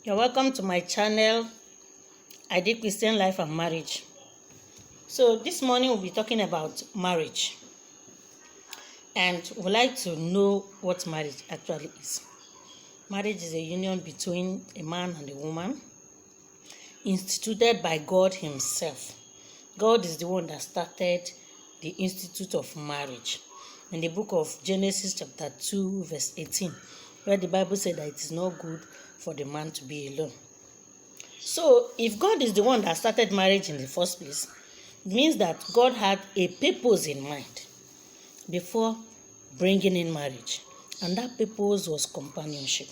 You're welcome to my channel, ID Christian Life and Marriage. So this morning we'll be talking about marriage, and we'd like to know what marriage actually is. Marriage is a union between a man and a woman, instituted by God himself. God is the one that started the institute of marriage. In the book of Genesis chapter 2 verse 18, where the Bible said that it is not good for the man to be alone. So if God is the one that started marriage in the first place, it means that God had a purpose in mind before bringing in marriage. And that purpose was companionship.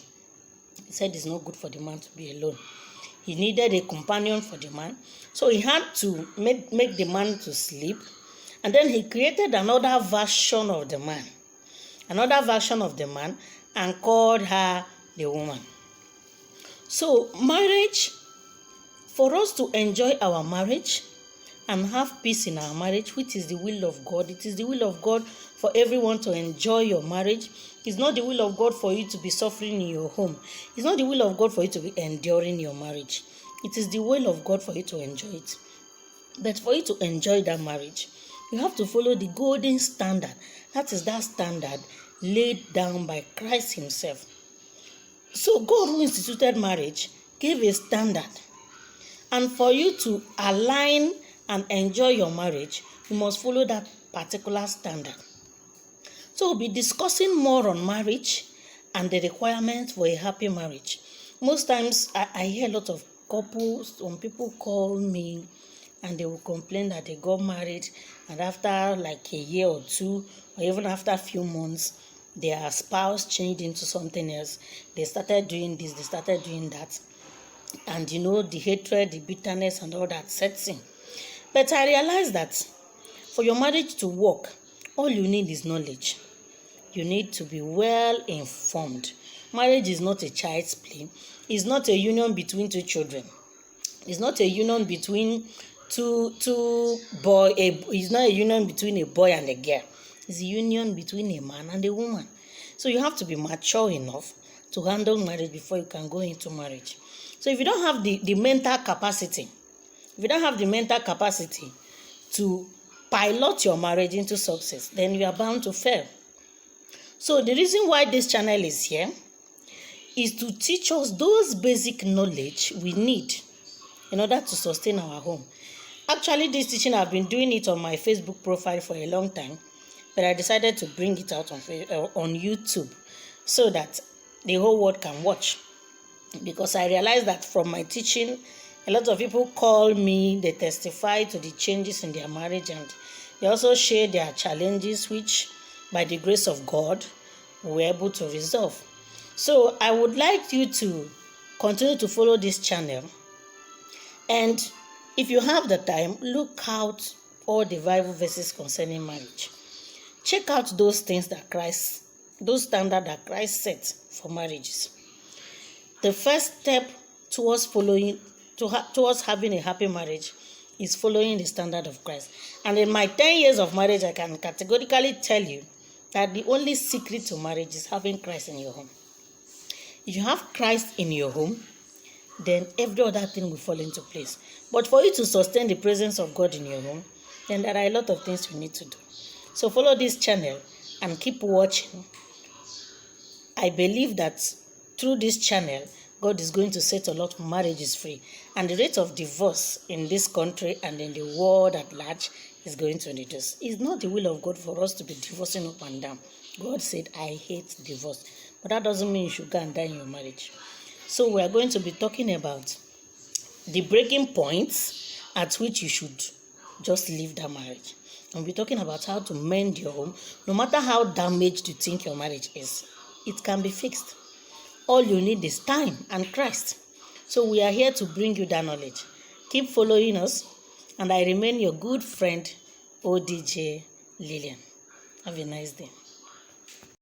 He said it's not good for the man to be alone. He needed a companion for the man. So he had to make the man to sleep. And then he created another version of the man. And called her the woman. So marriage, for us to enjoy our marriage and have peace in our marriage, which is the will of God. It is the will of God for everyone to enjoy your marriage. It's not the will of God for you to be suffering in your home. It's not the will of God for you to be enduring your marriage. It is the will of God for you to enjoy it. But for you to enjoy that marriage, you have to follow the golden standard. That is that standard laid down by Christ himself. So God, who instituted marriage, gave a standard. And for you to align and enjoy your marriage, you must follow that particular standard. So we'll be discussing more on marriage and the requirements for a happy marriage. Most times I hear a lot of couples, when people call me and they will complain that they got married, and after like a year or two, or even after a few months, their spouse changed into something else. They started doing this, they started doing that. And the hatred, the bitterness and all that sets in. But I realized that for your marriage to work, all you need is knowledge. You need to be well informed. Marriage is not a child's play. It's not a union between two children. It's not a union between it's not a union between a boy and a girl. It's a union between a man and a woman. So you have to be mature enough to handle marriage before you can go into marriage. So if you don't have the mental capacity, to pilot your marriage into success, then you are bound to fail. So the reason why this channel is here is to teach us those basic knowledge we need in order to sustain our home. Actually, this teaching, I've been doing it on my Facebook profile for a long time, but I decided to bring it out on YouTube so that the whole world can watch. Because I realized that from my teaching, a lot of people call me, they testify to the changes in their marriage, and they also share their challenges, which by the grace of God, we were able to resolve. So I would like you to continue to follow this channel. And if you have the time, look out all the Bible verses concerning marriage. Check out those things those standards that Christ set for marriages. The first step towards having a happy marriage is following the standard of Christ. And in my 10 years of marriage, I can categorically tell you that the only secret to marriage is having Christ in your home. If you have Christ in your home, then every other thing will fall into place. But for you to sustain the presence of God in your home, then there are a lot of things you need to do. So follow this channel and keep watching. I believe that through this channel, God is going to set a lot of marriages free. And the rate of divorce in this country and in the world at large is going to reduce. It's not the will of God for us to be divorcing up and down. God said, I hate divorce. But that doesn't mean you should go and die in your marriage. So we are going to be talking about the breaking points at which you should just leave that marriage. And we're talking about how to mend your home. No matter how damaged you think your marriage is, it can be fixed. All you need is time and Christ. So we are here to bring you that knowledge. Keep following us. And I remain your good friend, ODJ Lillian. Have a nice day.